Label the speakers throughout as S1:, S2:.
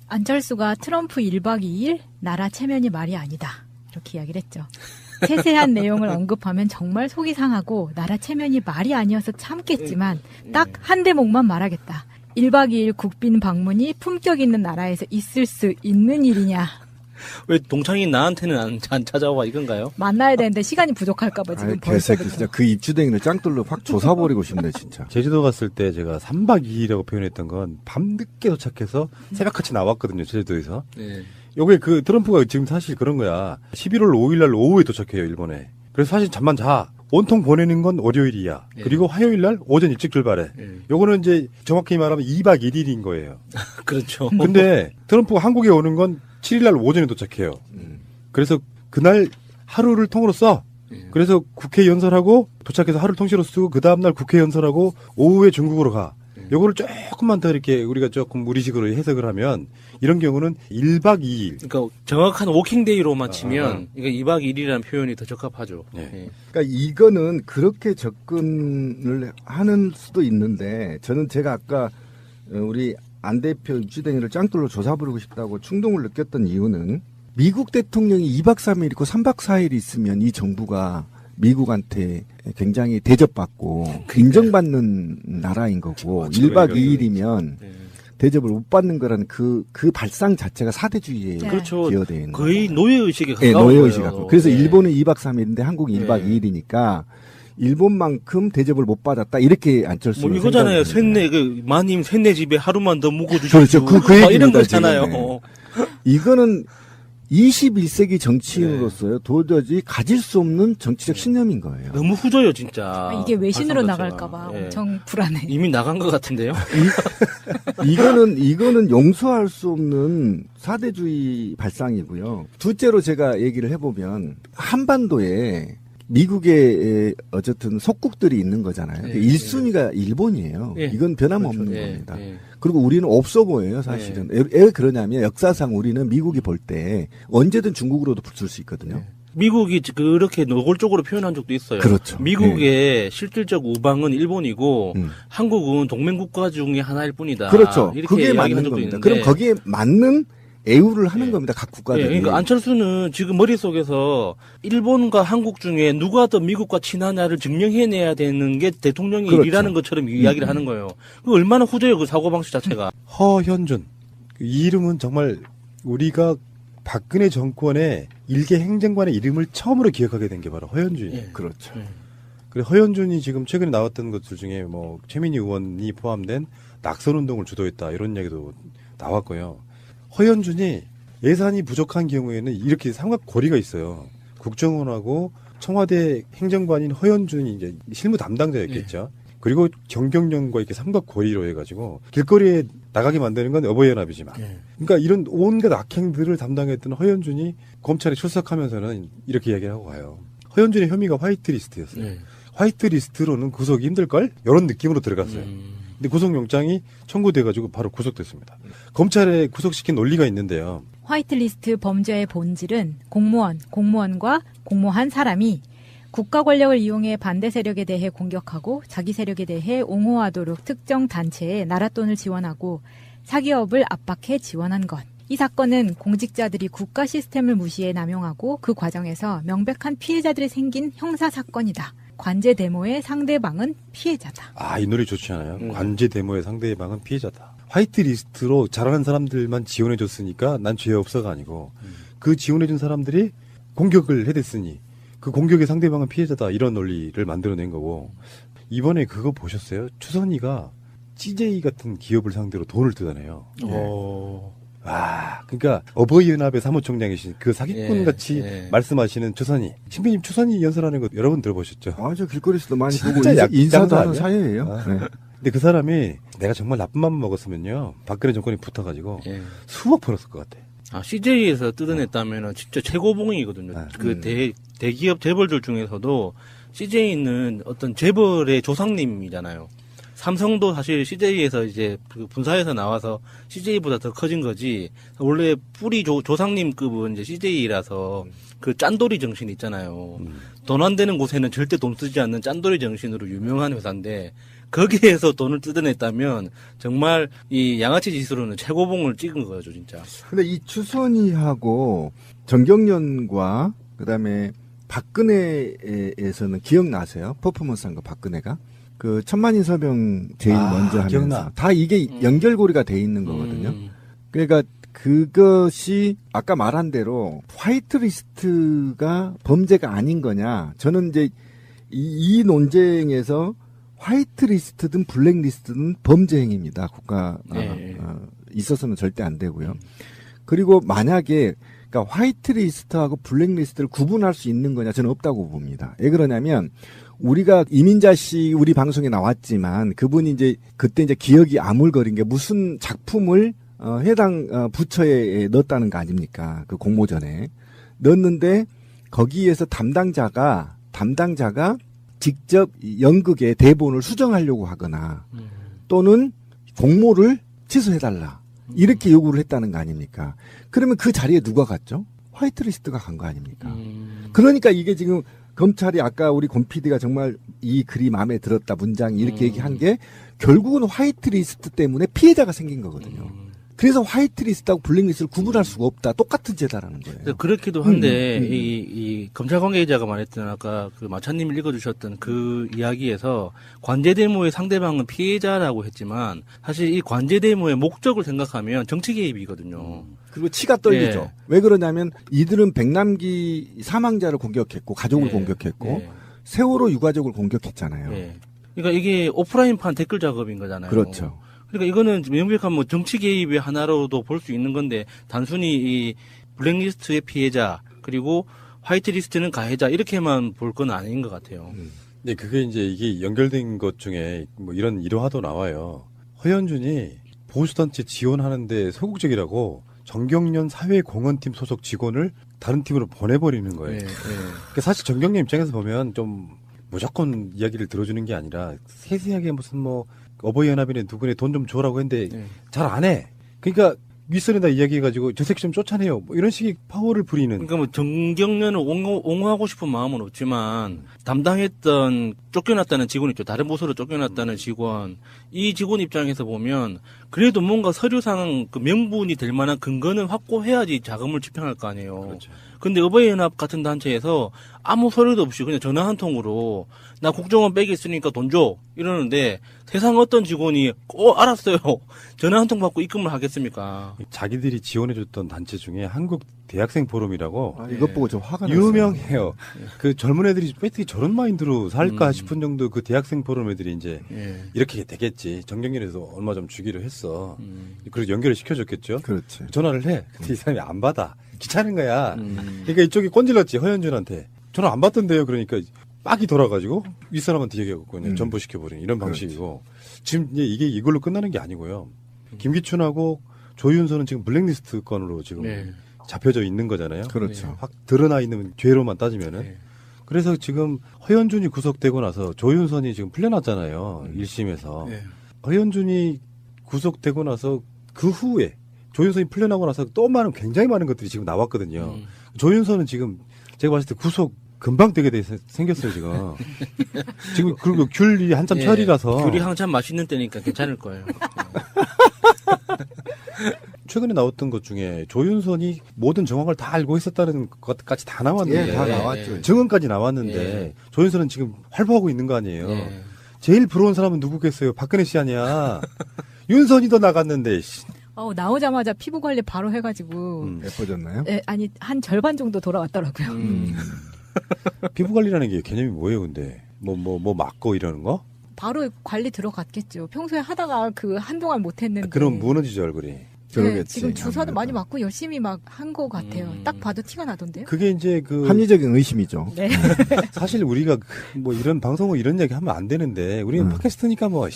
S1: 안철수가 트럼프 1박 2일 나라 체면이 말이 아니다. 이렇게 이야기를 했죠. 세세한 내용을 언급하면 정말 속이 상하고 나라 체면이 말이 아니어서 참겠지만 딱 한 대목만 말하겠다. 1박 2일 국빈 방문이 품격 있는 나라에서 있을 수 있는 일이냐.
S2: 왜 동창이 나한테는 안 찾아와 이건가요?
S1: 만나야 되는데 시간이 부족할까봐 지금 벌써.
S3: 개새끼 진짜 그 입주댕이를 짱돌로 확 조사버리고 싶네 진짜.
S4: 제주도 갔을 때 제가 3박 2일이라고 표현했던 건 밤늦게 도착해서 새벽같이 나왔거든요. 제주도에서.
S2: 네.
S4: 요게 그 트럼프가 지금 사실 그런 거야. 11월 5일 날 오후에 도착해요, 일본에. 그래서 사실 잠만 자. 온통 보내는 건 월요일이야.
S2: 예.
S4: 그리고 화요일 날 오전 일찍 출발해.
S2: 예.
S4: 요거는 이제 정확히 말하면 2박 1일인 거예요.
S2: 그렇죠.
S4: 근데 트럼프가 한국에 오는 건 7일 날 오전에 도착해요. 그래서 그날 하루를 통으로 써. 그래서 국회 연설하고 도착해서 하루를 통째로 쓰고 그 다음날 국회 연설하고 오후에 중국으로 가. 요거를 조금만 더 이렇게 우리가 조금 우리식으로 해석을 하면 이런 경우는 1박 2일.
S2: 그러니까 정확한 워킹데이로만 치면 이거 2박 2일이라는 표현이 더 적합하죠.
S4: 네.
S2: 예.
S3: 그러니까 이거는 그렇게 접근을 하는 수도 있는데 저는 제가 아까 우리 안 대표 입주댕이를 짱돌로 조사부르고 싶다고 충동을 느꼈던 이유는 미국 대통령이 2박 3일 있고 3박 4일 있으면 이 정부가 미국한테 굉장히 대접받고 인정받는 나라인 거고 1박 2일이면 대접을 못 받는 거라는 그 발상 자체가 사대주의에
S1: 네.
S2: 그렇죠.
S3: 기여되어 있는
S2: 거의
S3: 거죠.
S2: 노예의식에
S3: 네,
S2: 가까운
S3: 노예의식
S2: 거예요.
S3: 갖고. 그래서
S2: 네.
S3: 일본은 2박 3일인데 한국은 1박 2일이니까 일본만큼 대접을 못 받았다. 이렇게 안철수.
S2: 뭐 이거잖아요. 쇳내 마님 쇳내 집에 하루만 더 묵어주십시오.
S3: 그렇죠. 그
S2: 막 이런
S3: 얘기입니다,
S2: 거잖아요.
S3: 지금. 네. 이거는 21세기 정치인으로서요. 도저히 가질 수 없는 정치적 신념인 거예요.
S2: 너무 후져요 진짜.
S1: 이게 외신으로
S2: 발상 자체가.
S1: 나갈까봐
S2: 예.
S1: 엄청 불안해.
S2: 이미 나간 것 같은데요.
S3: 이거는 용서할 수 없는 사대주의 발상이고요. 둘째로 제가 얘기를 해보면 한반도에 미국의 어쨌든 속국들이 있는 거잖아요.
S2: 예,
S3: 1순위가 일본이에요.
S2: 예.
S3: 이건 변함없는
S2: 그렇죠. 예,
S3: 겁니다.
S2: 예.
S3: 그리고 우리는 없어 보여요, 사실은. 왜 그러냐면 역사상 우리는 미국이 볼 때 언제든 중국으로도 붙을 수 있거든요.
S2: 미국이 그렇게 노골적으로 표현한 적도 있어요.
S3: 그렇죠.
S2: 미국의 실질적 우방은 일본이고
S3: 음.
S2: 한국은 동맹 국가 중에 하나일 뿐이다.
S3: 그렇죠.
S2: 이렇게
S3: 그게
S2: 이야기한
S3: 맞는
S2: 적도
S3: 겁니다.
S2: 있는데.
S3: 그럼 거기에 맞는 애우를 하는 겁니다. 각 국가들이.
S2: 예, 그러니까 안철수는 지금 머릿속에서 일본과 한국 중에 누가 더 미국과 친하냐를 증명해내야 되는 게 대통령의
S3: 그렇죠.
S2: 일이라는 것처럼 이야기를 하는 거예요. 그 얼마나 후져요, 그 사고방식 자체가.
S4: 허현준. 이 이름은 정말 우리가 박근혜 정권의 일개 행정관의 이름을 처음으로 기억하게 된 게 바로 허현준이에요.
S2: 예.
S3: 그렇죠.
S4: 그래 허현준이 지금 최근에 나왔던 것들 중에 뭐 최민희 의원이 포함된 낙선운동을 주도했다 이런 얘기도 나왔고요. 허현준이 예산이 부족한 경우에는 이렇게 삼각고리가 있어요. 국정원하고 청와대 행정관인 허현준이 이제 실무 담당자였겠죠. 그리고 경경련과 이렇게 삼각고리로 해가지고 길거리에 나가게 만드는 건 어버이연합이지만. 그러니까 이런 온갖 악행들을 담당했던 허현준이 검찰에 출석하면서는 이렇게 이야기를 하고 가요. 허현준의 혐의가 화이트리스트였어요.
S2: 네.
S4: 화이트리스트로는 구속이 힘들걸? 이런 느낌으로 들어갔어요. 근데 구속영장이 청구돼가지고 바로 구속됐습니다. 검찰에 구속시킨 논리가 있는데요.
S1: 화이트리스트 범죄의 본질은 공무원과 공모한 사람이 국가 권력을 이용해 반대 세력에 대해 공격하고 자기 세력에 대해 옹호하도록 특정 단체에 나라 돈을 지원하고 사기업을 압박해 지원한 것. 이 사건은 공직자들이 국가 시스템을 무시해 남용하고 그 과정에서 명백한 피해자들이 생긴 형사 사건이다. 관제 데모의 상대방은 피해자다.
S4: 아, 이 노래 좋지 않아요? 관제 데모의 상대방은 피해자다. 화이트리스트로 잘하는 사람들만 지원해줬으니까 난 죄 없어가 아니고 그 지원해준 사람들이 공격을 해댔으니 그 공격의 상대방은 피해자다. 이런 논리를 만들어낸 거고 이번에 그거 보셨어요? 추선이가 CJ 같은 기업을 상대로 돈을 뜯어내요. 와, 그러니까 어버이연합의 사무총장이신 그 사기꾼 같이 말씀하시는 추선이. 신비님 추선이 연설하는 거 여러 번 들어보셨죠?
S3: 아, 저 길거리에서도 많이 보고
S4: 진짜
S3: 인사도
S4: 약장사
S3: 하는
S4: 아니야?
S3: 사이예요.
S4: 아.
S3: 네.
S4: 근데 그 사람이 내가 정말 나쁜 맘 먹었으면요. 박근혜 정권이 붙어가지고 수억 벌었을 것 같아.
S2: 아, CJ에서 뜯어냈다면은 진짜 최고봉이거든요. 그 대기업 재벌들 중에서도 CJ는 어떤 재벌의 조상님이잖아요. 삼성도 사실 CJ에서 이제 그 분사에서 나와서 CJ보다 더 커진 거지. 원래 뿌리 조상님급은 이제 CJ라서 그 짠돌이 정신 있잖아요. 돈 안 되는 곳에는 절대 돈 쓰지 않는 짠돌이 정신으로 유명한 회사인데 거기에서 돈을 뜯어냈다면 정말 이 양아치 지수로는 최고봉을 찍은 거죠, 진짜.
S3: 근데 이 추선이하고 정경련과 그다음에 박근혜에서는 기억나세요? 퍼포먼스한 거 박근혜가 그 천만인 서병 제일 먼저 하면서
S4: 기억나.
S3: 다 이게 연결고리가 돼 있는 거거든요. 그러니까 그것이 아까 말한 대로 화이트리스트가 범죄가 아닌 거냐? 저는 이제 이 논쟁에서 화이트리스트든 블랙리스트든 범죄 행위입니다. 국가
S2: 네.
S3: 있어서는 절대 안 되고요. 그리고 만약에 그러니까 화이트리스트하고 블랙리스트를 구분할 수 있는 거냐? 저는 없다고 봅니다. 왜 그러냐면 우리가 이민자 씨 우리 방송에 나왔지만 그분이 이제 그때 이제 기억이 아물거린 게 무슨 작품을 해당 부처에 넣었다는 거 아닙니까? 그 공모전에 넣었는데 거기에서 담당자가 직접 연극의 대본을 수정하려고 하거나 또는 공모를 취소해달라 이렇게 요구를 했다는 거 아닙니까? 그러면 그 자리에 누가 갔죠? 화이트리스트가 간 거 아닙니까? 그러니까 이게 지금 검찰이 아까 우리 권 PD가 정말 이 글이 마음에 들었다 문장이 이렇게 얘기한 게 결국은 화이트리스트 때문에 피해자가 생긴 거거든요. 그래서 화이트리스트하고 블랙리스트를 구분할 수가 없다. 똑같은 죄다라는 거예요.
S2: 그렇기도 한데 이 검찰 관계자가 말했던 아까 그 마차님이 읽어주셨던 그 이야기에서 관제대모의 상대방은 피해자라고 했지만 사실 이 관제대모의 목적을 생각하면 정치 개입이거든요.
S3: 그리고 치가 떨리죠.
S2: 예.
S3: 왜 그러냐면 이들은 백남기 사망자를 공격했고 가족을
S2: 예.
S3: 공격했고
S2: 예.
S3: 세월호 유가족을 공격했잖아요.
S2: 예. 그러니까 이게 오프라인판 댓글 작업인 거잖아요.
S3: 그렇죠.
S2: 그러니까 이거는 명백한 뭐 정치 개입의 하나로도 볼 수 있는 건데 단순히 이 블랙리스트의 피해자 그리고 화이트리스트는 가해자 이렇게만 볼 건 아닌 것 같아요.
S4: 근데 그게 이제 이게 연결된 것 중에 뭐 이런 일화도 나와요. 허현준이 보수단체 지원하는데 소극적이라고 정경련 사회공헌팀 소속 직원을 다른 팀으로 보내버리는 거예요.
S2: 예, 예.
S4: 그러니까 사실 정경련 입장에서 보면 좀 무조건 이야기를 들어주는 게 아니라 세세하게 무슨 뭐 어버이연합이네 누구네 돈 좀 줘라고 했는데
S2: 네.
S4: 잘 안 해. 그러니까 윗선에다 이야기해가지고 저 새끼 좀 쫓아내요. 뭐 이런 식의 파워를 부리는.
S2: 그러니까 뭐 정경련을 옹호하고 싶은 마음은 없지만 담당했던 쫓겨났다는 직원 있죠. 다른 부서로 쫓겨났다는 직원. 이 직원 입장에서 보면 그래도 뭔가 서류상 그 명분이 될 만한 근거는 확보해야지 자금을 집행할 거 아니에요.
S4: 그렇죠.
S2: 근데 어버이연합 같은 단체에서 아무 서류도 없이 그냥 전화 한 통으로 나 국정원 빼겠으니까 돈 줘 이러는데 세상 어떤 직원이 알았어요 전화 한 통 받고 입금을 하겠습니까?
S4: 자기들이 지원해줬던 단체 중에 한국 대학생 포럼이라고
S3: 이것 보고 좀 화가 났어요.
S4: 유명해요. 그 젊은 애들이 어떻게 저런 마인드로 살까 싶은 정도 그 대학생 포럼 애들이 이제
S2: 예.
S4: 이렇게 되겠지. 정경련에서 얼마 좀 주기로 했어. 그래서 연결을 시켜줬겠죠.
S3: 그렇지.
S4: 전화를 해. 근데 이 사람이 안 받아. 귀찮은 거야. 그러니까 이쪽이 꼰질렀지. 허현준한테. 전화 안 받던데요. 그러니까 빡이 돌아가지고 윗사람한테 얘기하고 그냥 전부시켜버리는 이런 방식이고. 지금 이게 이걸로 끝나는 게 아니고요. 김기춘하고 조윤선은 지금 블랙리스트 건으로 지금
S2: 네.
S4: 잡혀져 있는 거잖아요.
S3: 그렇죠.
S4: 확 드러나 있는 죄로만 따지면은.
S2: 네.
S4: 그래서 지금 허현준이 구속되고 나서 조윤선이 지금 풀려났잖아요. 1심에서.
S2: 네.
S4: 허현준이 구속되고 나서 그 후에 조윤선이 풀려나고 나서 또 굉장히 많은 것들이 지금 나왔거든요. 조윤선은 지금 제가 봤을 때 구속 금방 되게 생겼어요, 지금. 지금 그리고 귤이 한참
S2: 예.
S4: 철이라서.
S2: 귤이 한참 맛있는 때니까 괜찮을 거예요.
S4: 최근에 나왔던 것 중에 조윤선이 모든 정황을 다 알고 있었다는 것까지 다 나왔는데.
S3: 예, 다
S2: 예,
S3: 나왔죠.
S4: 증언까지 나왔는데
S2: 예.
S4: 조윤선은 지금 활보하고 있는 거 아니에요.
S2: 예.
S4: 제일 부러운 사람은 누구겠어요? 박근혜 씨 아니야. 윤선이 더 나갔는데.
S1: 나오자마자 피부 관리 바로 해가지고
S3: 예뻐졌나요?
S1: 예, 아니 한 절반 정도 돌아왔더라고요.
S4: 피부 관리라는 게 개념이 뭐예요, 근데? 뭐 맞고 이러는 거?
S1: 바로 관리 들어갔겠죠. 평소에 하다가 그 한동안 못했는데.
S4: 그럼 무너지죠, 얼굴이.
S3: 그러겠지.
S1: 네, 지금 주사도
S3: 아무래도.
S1: 많이 맞고 열심히 막 한 것 같아요. 딱 봐도 티가 나던데요.
S4: 그게 이제 그
S3: 합리적인 의심이죠.
S1: 네.
S4: 사실 우리가 뭐 이런 방송을 이런 얘기 하면 안 되는데 우리는 팟캐스트니까 뭐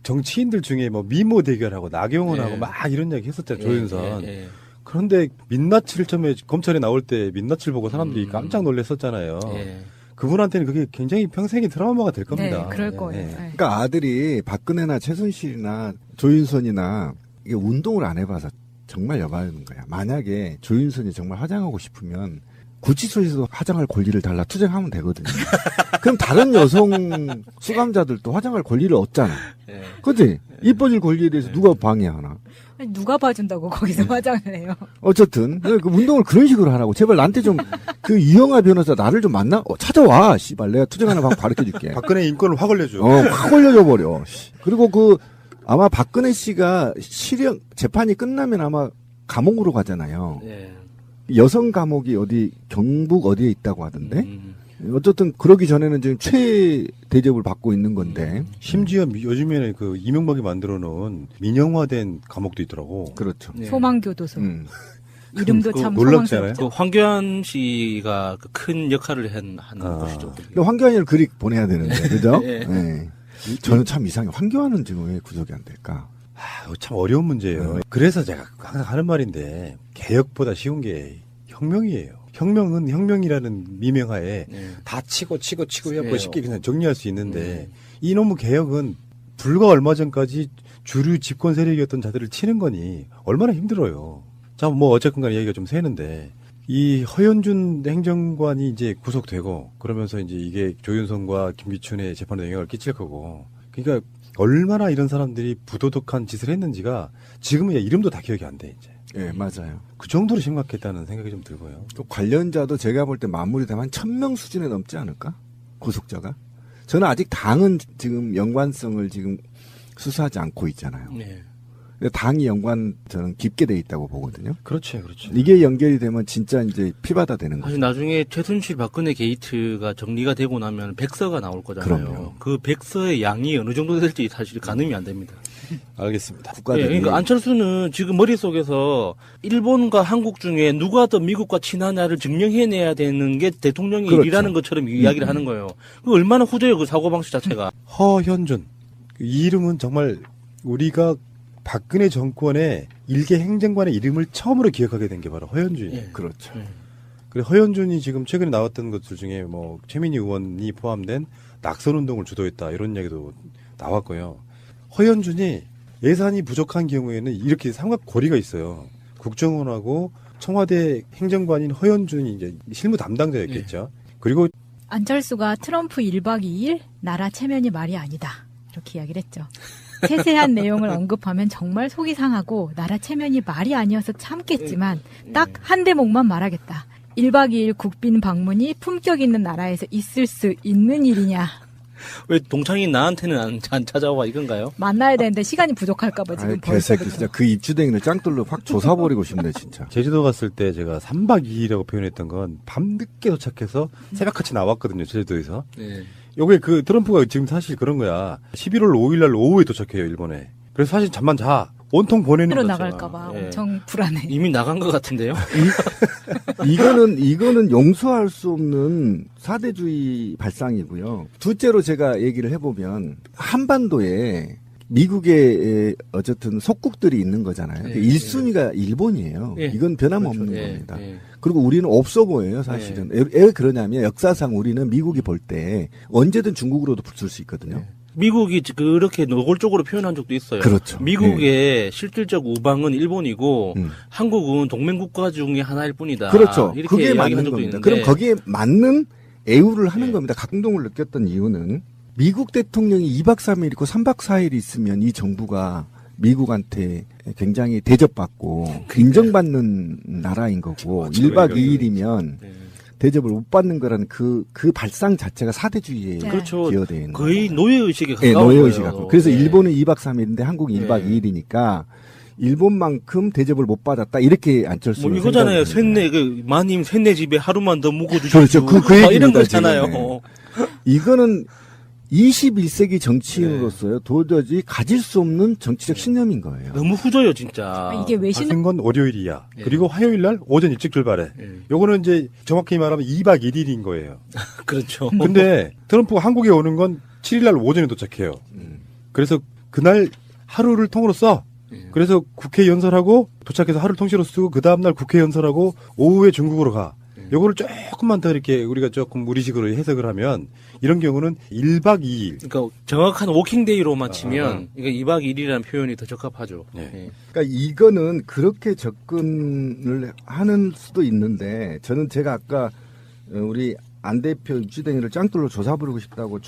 S4: 정치인들 중에 뭐 미모 대결하고 나경원하고
S2: 예.
S4: 막 이런 얘기 했었잖아요. 조윤선.
S2: 예.
S4: 그런데 민낯을 처음에 검찰에 나올 때 민낯을 보고 사람들이 깜짝 놀랐었잖아요.
S2: 예.
S4: 그분한테는 그게 굉장히 평생의 트라우마가 될 겁니다.
S1: 네, 그럴 거예요.
S4: 예.
S1: 네.
S3: 그러니까 아들이 박근혜나 최순실이나 조윤선이나 이게 운동을 안 해봐서 정말 여바는 거야. 만약에 조윤선이 정말 화장하고 싶으면 구치소에서 화장할 권리를 달라 투쟁하면 되거든요. 그럼 다른 여성 수감자들도 화장할 권리를 얻잖아.
S2: 예.
S3: 그치? 이뻐질 권리에 대해서 누가 방해하나?
S1: 아니, 누가 봐준다고 거기서 화장을 해요.
S3: 어쨌든 그 운동을 그런 식으로 하라고. 제발 나한테 좀 그 이영하 변호사 나를 좀 만나 찾아와. 씨발 내가 투쟁하는 방법 가르쳐줄게.
S4: 박근혜 인권을 확 올려줘.
S3: 확 걸려줘 버려. 그리고 아마 박근혜 씨가 실형 재판이 끝나면 아마 감옥으로 가잖아요.
S2: 예.
S3: 여성 감옥이 어디 경북 어디에 있다고 하던데.
S2: 음.
S3: 어쨌든 그러기 전에는 지금 최 대접을 받고 있는 건데.
S4: 심지어 요즘에는 그 이명박이 만들어 놓은 민영화된 감옥도 있더라고.
S3: 그렇죠.
S2: 예.
S1: 소망교도소. 이름도
S2: 그
S1: 참
S4: 놀랍지 않아요?
S1: 소망스럽죠.
S2: 그 황교안 씨가 그 큰 역할을 하는 곳이죠.
S3: 근데 황교안이를 그리 보내야 되는데, 그죠?
S2: 예.
S3: 네. 저는 참 이상해. 황교안은 지금 왜 구속이 안 될까?
S4: 참 어려운 문제예요. 그래서 제가 항상 하는 말인데 개혁보다 쉬운 게 혁명이에요. 혁명은 혁명이라는 미명하에
S2: 예.
S4: 다 치고 해갖고
S2: 예.
S4: 쉽게 그냥 정리할 수 있는데 이놈의 개혁은 불과 얼마 전까지 주류 집권 세력이었던 자들을 치는 거니 얼마나 힘들어요. 자, 뭐 어쨌건 간에 얘기가 좀 새는데 이 허현준 행정관이 이제 구속되고 그러면서 이제 이게 조윤선과 김기춘의 재판에 영향을 끼칠 거고 그러니까 얼마나 이런 사람들이 부도덕한 짓을 했는지가 지금은 이름도 다 기억이 안 돼, 이제.
S3: 예, 맞아요.
S4: 그 정도로 심각했다는 생각이 좀 들고요.
S3: 또 관련자도 제가 볼 때 마무리되면 한 1000명 수준에 넘지 않을까? 구속자가. 저는 아직 당은 지금 연관성을 지금 수사하지 않고 있잖아요.
S2: 예.
S3: 근데 당이 연관 저는 깊게 돼 있다고 보거든요.
S4: 그렇죠, 그렇죠.
S3: 이게 연결이 되면 진짜 이제 피바다 되는 거죠.
S2: 사실 나중에 최순실 박근혜 게이트가 정리가 되고 나면 백서가 나올 거잖아요.
S3: 그럼요.
S2: 그 백서의 양이 어느 정도 될지 사실 가늠이 안 됩니다.
S4: 알겠습니다.
S2: 예,
S3: 국가들이
S2: 그러니까 안철수는 지금 머릿속에서 일본과 한국 중에 누가 더 미국과 친하냐를 증명해내야 되는 게 대통령의
S3: 그렇죠.
S2: 일이라는 것처럼 이야기를 하는 거예요. 그 얼마나 후져요, 그 사고방식 자체가.
S4: 허현준. 이 이름은 정말 우리가 박근혜 정권의 일개 행정관의 이름을 처음으로 기억하게 된 게 바로 허현준이에요.
S2: 예.
S3: 그렇죠.
S2: 예.
S4: 그리고 허현준이 지금 최근에 나왔던 것들 중에 뭐 최민희 의원이 포함된 낙선 운동을 주도했다 이런 얘기도 나왔고요. 허현준이 예산이 부족한 경우에는 이렇게 삼각고리가 있어요. 국정원하고 청와대 행정관인 허현준이 이제 실무 담당자였겠죠. 그리고
S1: 안철수가 트럼프 1박 2일 나라 체면이 말이 아니다. 이렇게 이야기를 했죠. 세세한 내용을 언급하면 정말 속이 상하고 나라 체면이 말이 아니어서 참겠지만 딱 한 대목만 말하겠다. 1박 2일 국빈 방문이 품격 있는 나라에서 있을 수 있는 일이냐.
S2: 왜 동창인 나한테는 안 찾아와 이건가요?
S1: 만나야 되는데 시간이 부족할까봐 지금
S3: 아이,
S1: 벌써.
S3: 개새끼 진짜 그 입주댕이를 짱돌로 확 조사버리고 싶네 진짜.
S4: 제주도 갔을 때 제가 3박 2일이라고 표현했던 건 밤늦게 도착해서 새벽같이 나왔거든요. 제주도에서.
S2: 네.
S4: 요게 그 트럼프가 지금 사실 그런 거야. 11월 5일 날 오후에 도착해요, 일본에. 그래서 사실 잠만 자. 온통 보내는
S1: 으로
S4: 거죠.
S1: 나갈까봐
S2: 예.
S1: 엄청 불안해.
S2: 이미 나간 것 같은데요?
S3: 이거는 용서할 수 없는 사대주의 발상이고요. 둘째로 제가 얘기를 해보면 한반도에 미국의 어쨌든 속국들이 있는 거잖아요.
S2: 예,
S3: 1순위가 일본이에요.
S2: 예.
S3: 이건 변함없는
S2: 그렇죠. 예,
S3: 겁니다.
S2: 예.
S3: 그리고 우리는 없어 보여요, 사실은. 왜 그러냐면 역사상 우리는 미국이 볼 때 언제든 중국으로도 붙을 수 있거든요.
S2: 미국이 그렇게 노골적으로 표현한 적도 있어요.
S3: 그렇죠.
S2: 미국의 실질적 우방은 일본이고
S3: 음.
S2: 한국은 동맹국가 중에 하나일 뿐이다.
S3: 그렇죠.
S2: 이렇게
S3: 그게
S2: 이야기한
S3: 맞는
S2: 적도
S3: 겁니다.
S2: 있는데.
S3: 그럼 거기에 맞는 애우를 하는
S2: 예.
S3: 겁니다. 각동을 느꼈던 이유는 미국 대통령이 2박 3일 있고 3박 4일 있으면 이 정부가 미국한테 굉장히 대접받고 인정받는 나라인 거고 1박 2일이면
S2: 네.
S3: 대접을 못 받는 거라는 그 발상 자체가 사대주의에
S1: 네.
S2: 그렇죠.
S3: 기여되어 있는
S2: 거의
S3: 거죠.
S2: 노예의식에
S3: 예,
S2: 가까워요.
S3: 노예의식 갖고. 그래서
S2: 예.
S3: 일본은 2박 3일인데 한국은 1박
S2: 예.
S3: 2일이니까 일본만큼 대접을 못 받았다. 이렇게 안철수
S2: 뭐 이거잖아요. 쇳내 마님 쇳내 집에 하루만 더 묵어주십시오.
S3: 그렇죠. 그
S2: 막 이런
S3: 얘기입니다,
S2: 거잖아요.
S3: 지금. 이거는 21세기 정치인으로서요. 도저히 가질 수 없는 정치적 신념인 거예요.
S2: 너무 후져요 진짜.
S1: 이게 외신
S4: 하는 건 월요일이야.
S2: 예.
S4: 그리고 화요일 날 오전 일찍 출발해.
S2: 예.
S4: 요거는 이제 정확히 말하면 2박 1일인 거예요.
S2: 그렇죠.
S4: 근데 트럼프가 한국에 오는 건 7일 날 오전에 도착해요. 그래서 그날 하루를 통으로 써.
S2: 예.
S4: 그래서 국회 연설하고 도착해서 하루 통째로 쓰고 그 다음날 국회 연설하고 오후에 중국으로 가. 요거를 조금만 더 이렇게 우리가 조금 우리식으로 해석을 하면 이런 경우는 1박 2일.
S2: 그러니까 정확한 워킹데이로만 치면 이거 2박 2일이라는 표현이 더 적합하죠.
S4: 네.
S2: 예.
S3: 그러니까 이거는 그렇게 접근을 하는 수도 있는데 저는 제가 아까 우리 안 대표 입주댕이를 짱돌로 조사 부르고 싶다고